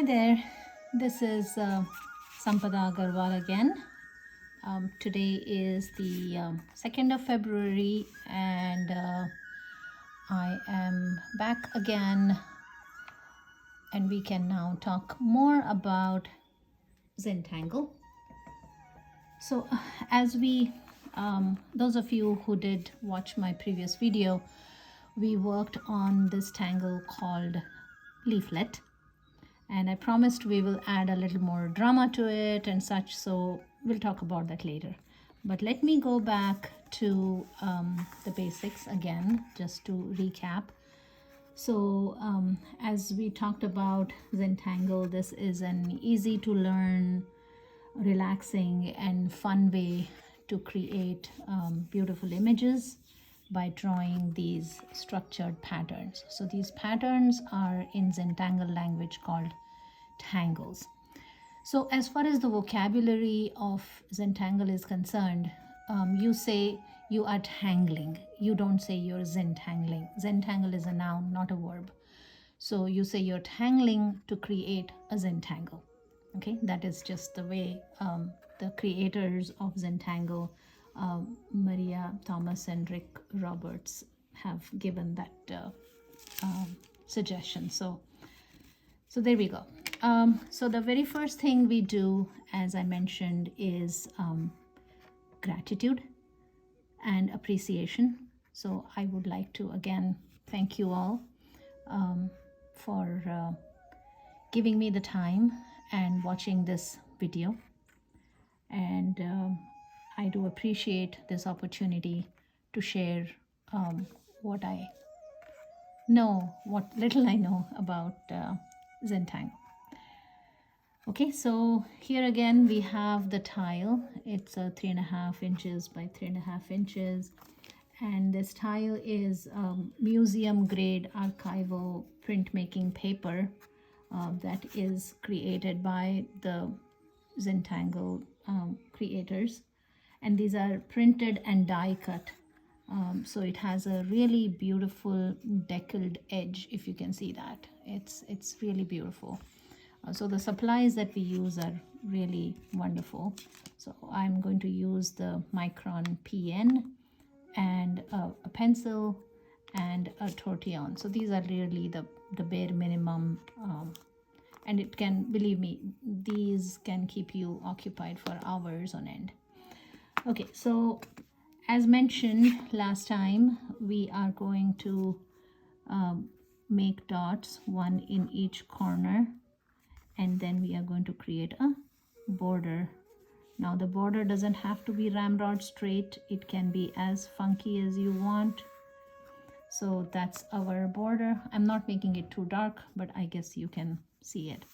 Hi there, this is Sampada Agarwal again. Today is the 2nd of February and I am back again, and we can now talk more about Zentangle. So as we, those of you who did watch my previous video, we worked on this tangle called LEAFLET. And I promised we will add a little more drama to it and such, so we'll talk about that later. But let me go back to the basics again, just to recap. So as we talked about Zentangle, this is an easy to learn, relaxing and fun way to create beautiful images by drawing these structured patterns. So these patterns are in Zentangle language called tangles. So as far as the vocabulary of Zentangle is concerned, you say you are tangling. You don't say you're zentangling. Zentangle is a noun, not a verb. So you say you're tangling to create a Zentangle. Okay, that is just the way the creators of Zentangle, Maria Thomas and Rick Roberts, have given that suggestion. So there we go. So the very first thing we do, as I mentioned, is gratitude and appreciation. So I would like to again thank you all for giving me the time and watching this video. And I do appreciate this opportunity to share what I know, what little I know about Zentangle. Okay, so here again we have the tile. It's 3.5 inches by 3.5 inches. And this tile is museum grade archival printmaking paper that is created by the Zentangle creators. And these are printed and die cut. So it has a really beautiful deckled edge, if you can see that. It's really beautiful. So the supplies that we use are really wonderful. So I'm going to use the Micron PN and a pencil and a tortillon. So these are really the bare minimum, and it can, believe me, these can keep you occupied for hours on end. Okay, so as mentioned last time, we are going to make dots, one in each corner, and then we are going to create a border. Now the border doesn't have to be ramrod straight. It can be as funky as you want. So that's our border. I'm not making it too dark, but I guess you can see it.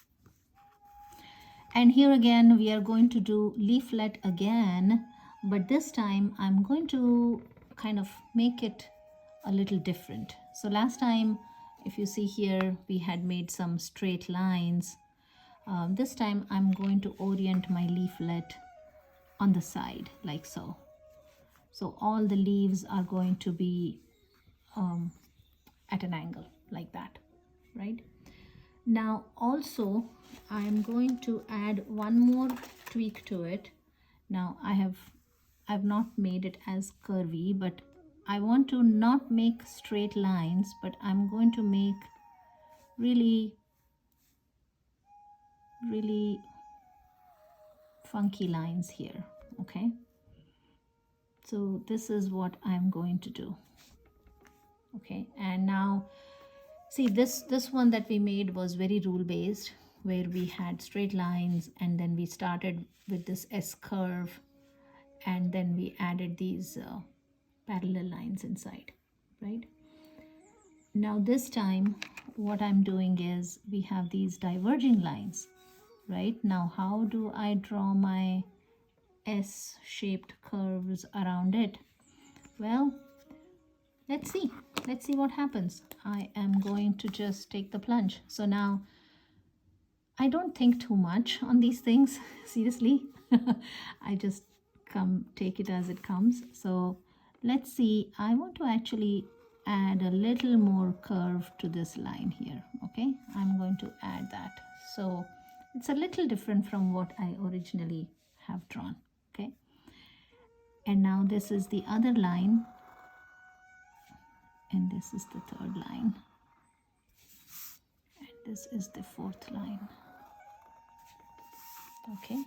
And here again, we are going to do leaflet again, but this time I'm going to kind of make it a little different. So last time, if you see here, we had made some straight lines. This time I'm going to orient my leaflet on the side like so. So all the leaves are going to be at an angle like that, right? Now also I'm going to add one more tweak to it. Now I've not made it as curvy, but I want to not make straight lines, but I'm going to make really funky lines here. Okay, so this is what I'm going to do. Okay, and now see, this one that we made was very rule based, where we had straight lines and then we started with this S curve and then we added these parallel lines inside, right? Now this time what I'm doing is we have these diverging lines, right? Now how do I draw my S-shaped curves around it? Well, let's see what happens. I am going to just take the plunge. So now I don't think too much on these things, seriously. I just take it as it comes. So let's see, I want to actually add a little more curve to this line here. Okay, I'm going to add that. So it's a little different from what I originally have drawn. Okay, and now this is the other line, and this is the third line, and this is the fourth line. Okay,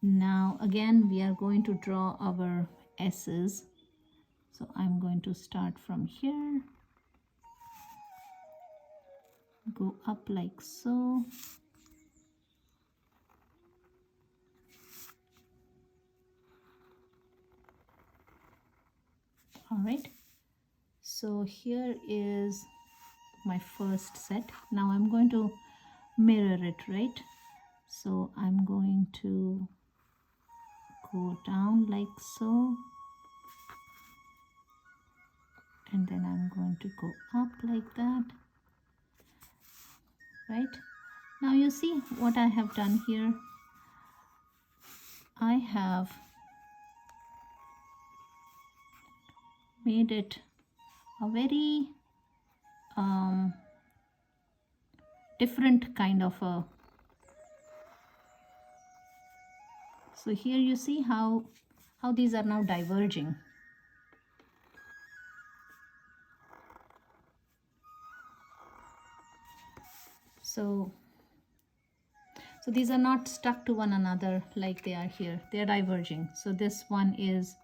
now again we are going to draw our S's. So I'm going to start from here, go up like so, all right. So here is my first set. Now I'm going to mirror it, right? So I'm going to go down like so, and then I'm going to go up like that, right? Now you see what I have done here. I have made it a very different kind of a, so here you see how these are now diverging. So these are not stuck to one another like they are here. They are diverging. So this one is,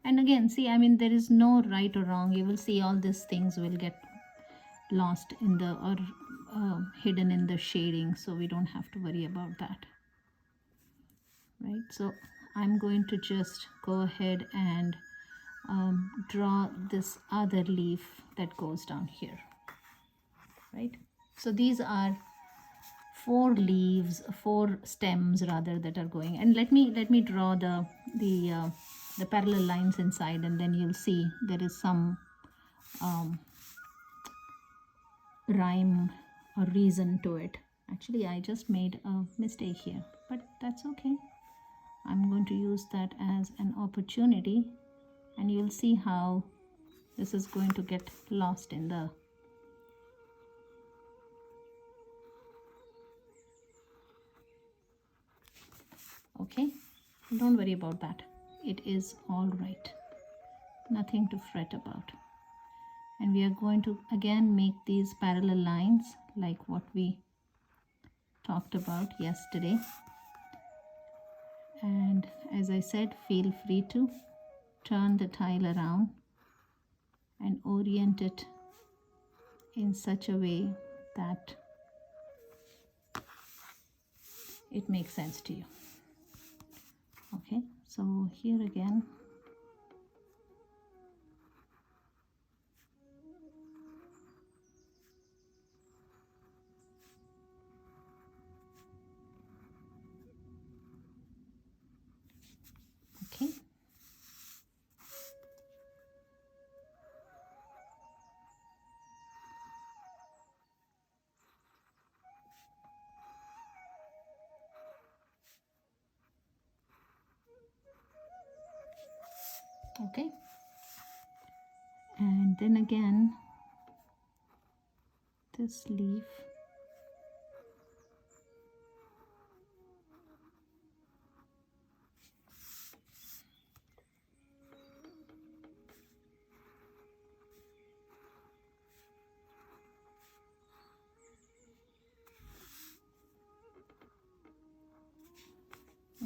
and again, see, I mean, there is no right or wrong. You will see all these things will get lost in the, or hidden in the shading. So we don't have to worry about that. Right? So I'm going to just go ahead and draw this other leaf that goes down here. Right? So these are 4 leaves, 4 stems rather, that are going, and let me draw the parallel lines inside, and then you'll see there is some rhyme or reason to it. Actually, I just made a mistake here, but that's okay. I'm going to use that as an opportunity, and you'll see how this is going to get lost in the, okay, don't worry about that. It is all right. Nothing to fret about. And we are going to again make these parallel lines like what we talked about yesterday. And as I said, feel free to turn the tile around and orient it in such a way that it makes sense to you. Okay, so here again, okay, okay, and then again this leaf,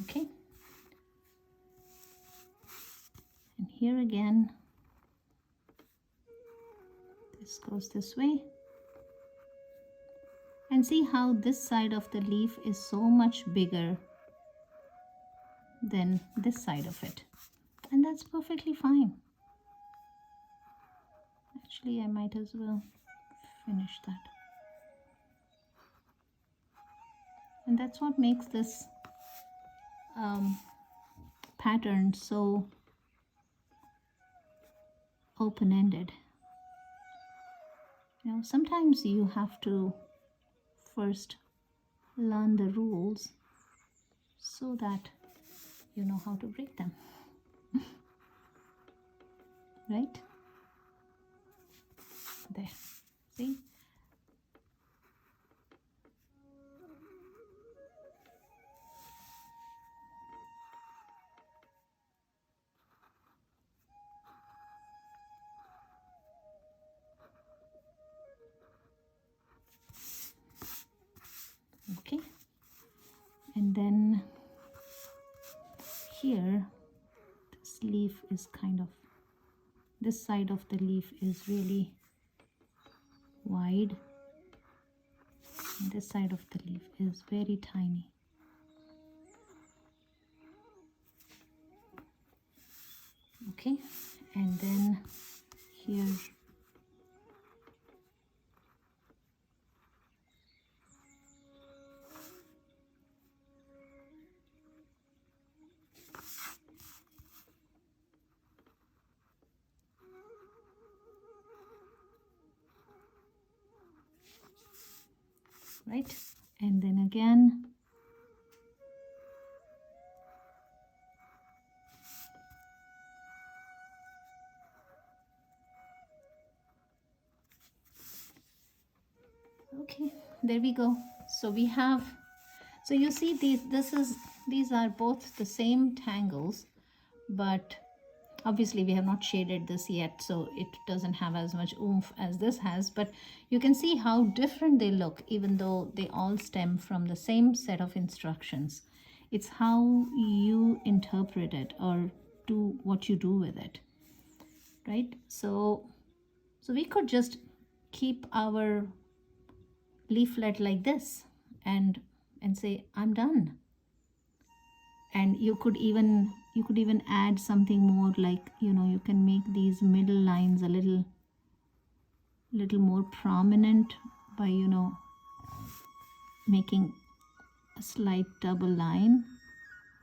okay, and here again this goes this way, and see how this side of the leaf is so much bigger than this side of it, and that's perfectly fine. Actually, I might as well finish that. And that's what makes this pattern so open-ended. You know, sometimes you have to first learn the rules so that you know how to break them. Right? There. See? here this leaf is kind of, this side of the leaf is really wide, and this side of the leaf is very tiny. Okay, and then here right, and then again okay, there we go. So we have, so you see these are both the same tangles, but obviously we have not shaded this yet, so it doesn't have as much oomph as this has, but you can see how different they look even though they all stem from the same set of instructions. It's how you interpret it or do what you do with it, right? So we could just keep our leaflet like this and say I'm done. And you could even add something more, like, you know, you can make these middle lines a little more prominent by, you know, making a slight double line.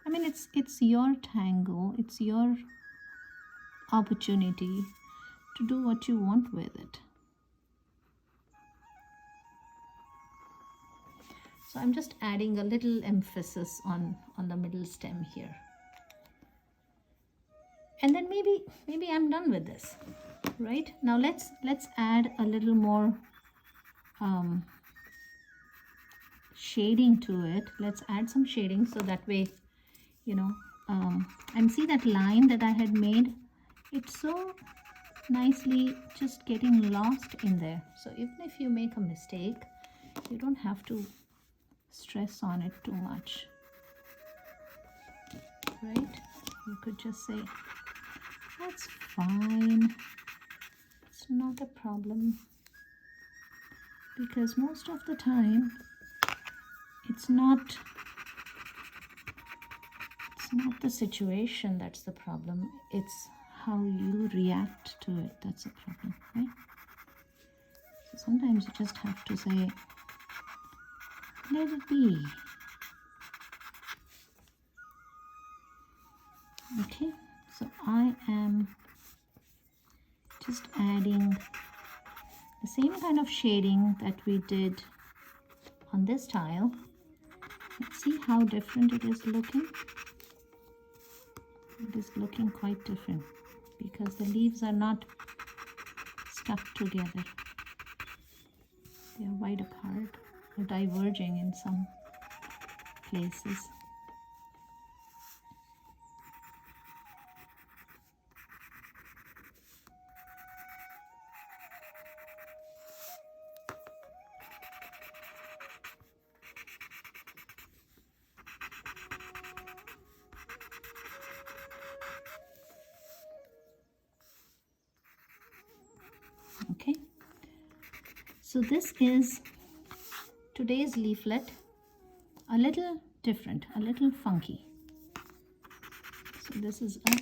I mean, it's your tangle, it's your opportunity to do what you want with it. So I'm just adding a little emphasis on the middle stem here. And then maybe I'm done with this, right? Now let's add a little more shading to it. Let's add some shading so that way, you know, and see that line that I had made? It's so nicely just getting lost in there. So even if you make a mistake, you don't have to stress on it too much, right? You could just say, that's fine, it's not a problem, because most of the time it's not the situation that's the problem, it's how you react to it that's a problem, right? So sometimes you just have to say, let it be. Okay, so I am just adding the same kind of shading that we did on this tile. Let's see how different it is looking. It is looking quite different because the leaves are not stuck together. They are wide apart or diverging in some places. Okay, so this is today's leaflet, a little different, a little funky. So this is a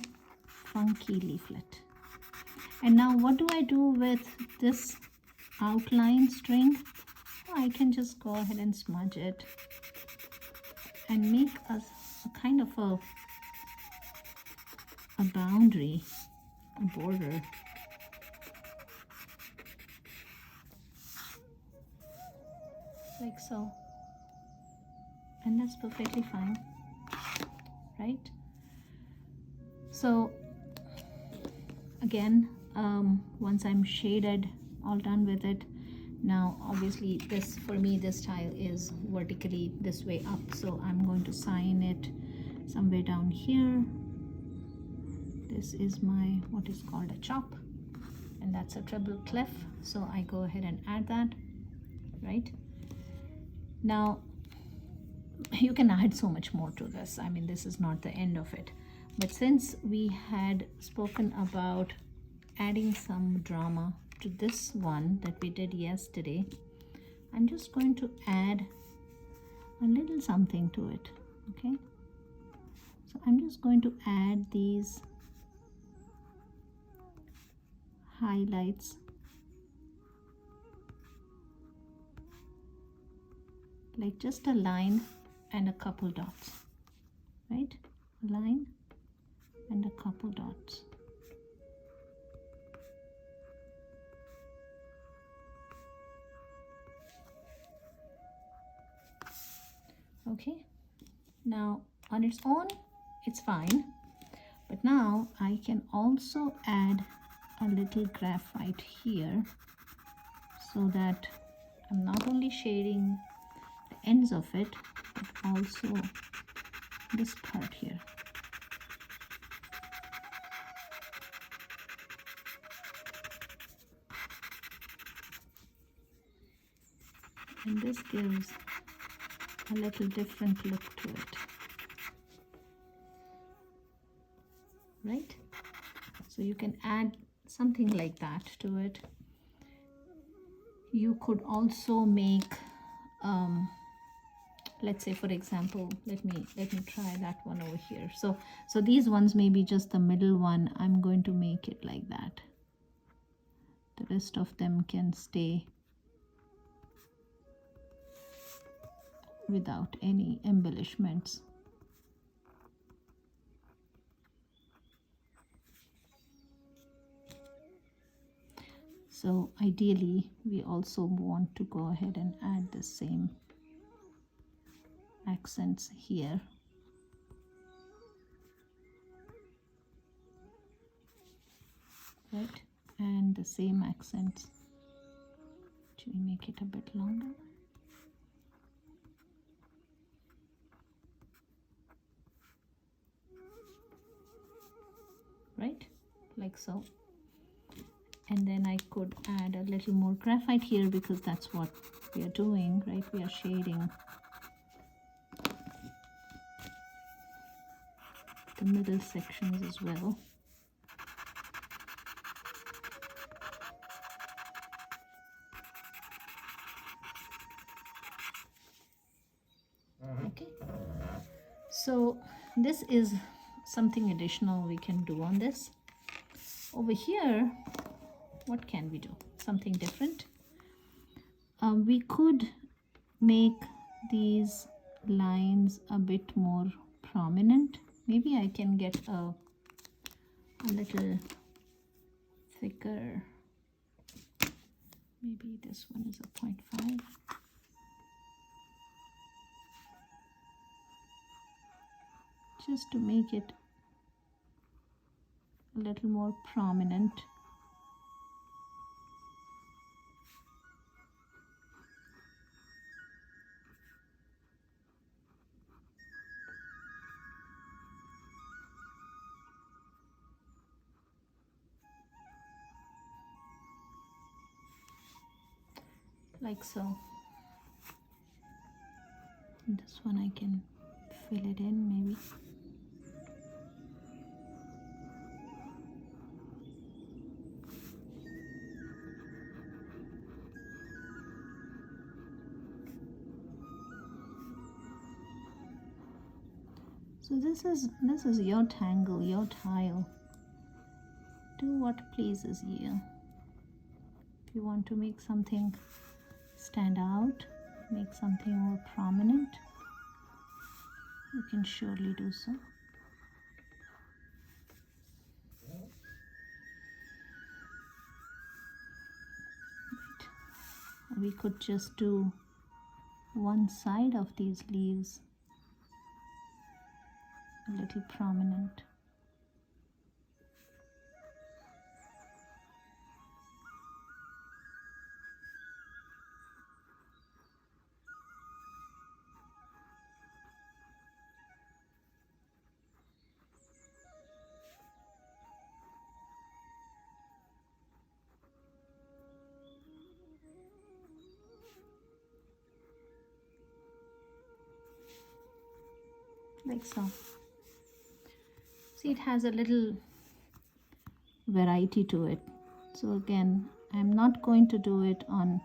funky leaflet. And now what do I do with this outline string? I can just go ahead and smudge it and make a kind of a boundary, a border. Like so, and that's perfectly fine, right? So again, once I'm shaded, all done with it, now obviously this, for me, this tile is vertically this way up, so I'm going to sign it somewhere down here. This is my, what is called a chop, and that's a treble clef, so I go ahead and add that, right? Now you can add so much more to this. I mean, this is not the end of it. But since we had spoken about adding some drama to this one that we did yesterday, I'm just going to add a little something to it. Okay, so I'm just going to add these highlights, like just a line and a couple dots, right? A line and a couple dots. Okay, now on its own it's fine, but now I can also add a little graphite here so that I'm not only shading the ends of it but also this part here. And this gives a little different look to it, right? So you can add something like that to it. You could also make let's say, for example, let me try that one over here. So these ones, maybe just the middle one, I'm going to make it like that. The rest of them can stay without any embellishments. So ideally we also want to go ahead and add the same accents here. Right, and the same accents. Should we make it a bit longer? Right, like so. And then I could add a little more graphite here because that's what we are doing, right? We are shading the middle sections as well. Okay, so this is something additional we can do on this. Over here, what can we do? Something different. We could make these lines a bit more prominent. Maybe I can get a little thicker. Maybe this one is a 0.5. Just to make it a little more prominent. Like so. This one I can fill it in maybe. So this is your tangle, your tile. Do what pleases you. If you want to make something stand out, make something more prominent, you can surely do so. Right. We could just do one side of these leaves a little prominent. Like so. See, it has a little variety to it. So again, I'm not going to do it on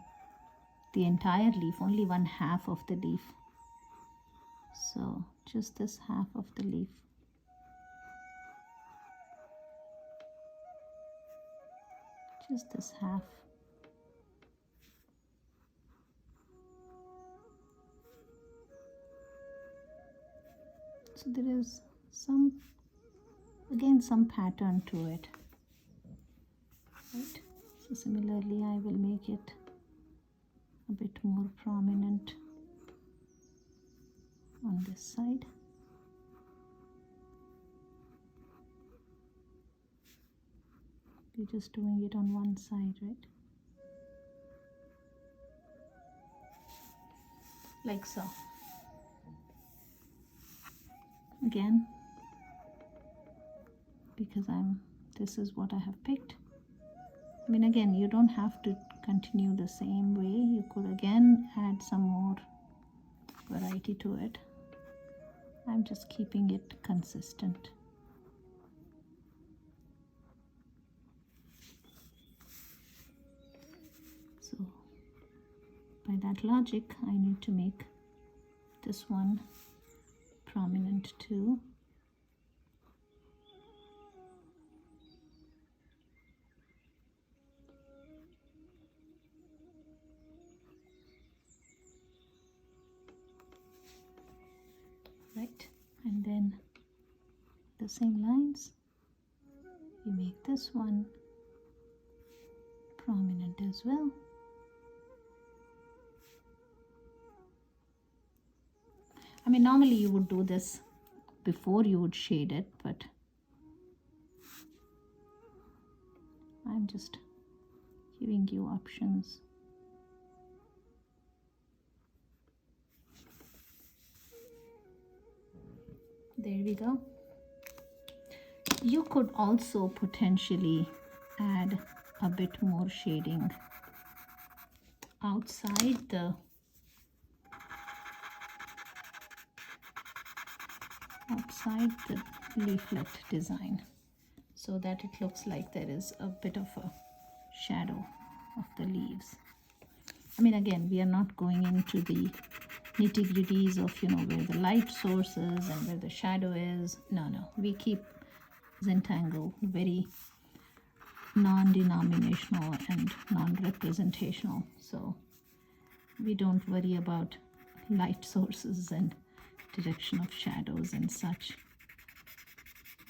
the entire leaf, only one half of the leaf. So just this half of the leaf. Just this half. So there is some pattern to it, right? So similarly, I will make it a bit more prominent on this side. We're just doing it on one side, right? Like so. Again, because this is what I have picked. I mean, again, you don't have to continue the same way. You could again add some more variety to it. I'm just keeping it consistent. So by that logic, I need to make this one prominent too. Right, and then the same lines, you make this one prominent as well. I mean, normally you would do this before you would shade it, but I'm just giving you options. There we go. You could also potentially add a bit more shading outside the leaflet design, so that it looks like there is a bit of a shadow of the leaves. I mean, again, we are not going into the nitty-gritties of, you know, where the light source is and where the shadow is. No, we keep Zentangle very non-denominational and non-representational, so we don't worry about light sources and direction of shadows and such.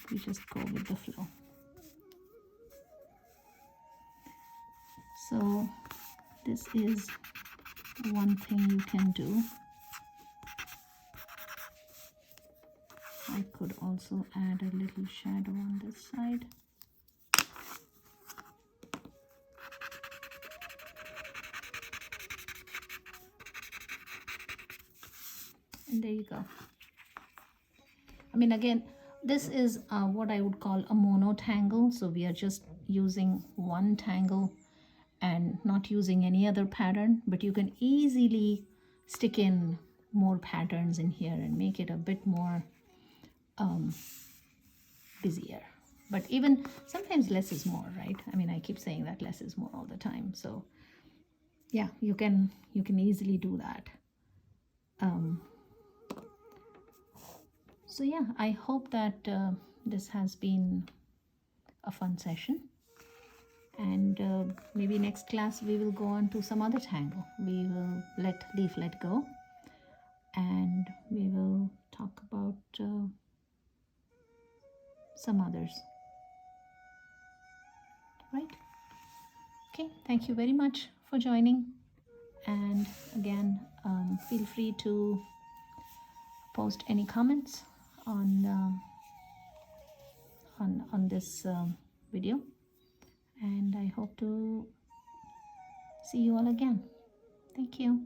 We just go with the flow. So this is one thing you can do. I could also add a little shadow on this side. And there you go. I mean, again, this is what I would call a mono tangle. So we are just using one tangle and not using any other pattern, but you can easily stick in more patterns in here and make it a bit more busier. But even sometimes less is more, right? I mean, I keep saying that less is more all the time. So yeah, you can easily do that. So yeah, I hope that this has been a fun session, and maybe next class we will go on to some other tangle. We will let leaflet go, and we will talk about some others. Right? Okay, thank you very much for joining, and again, feel free to post any comments on this video, and I hope to see you all again. Thank you.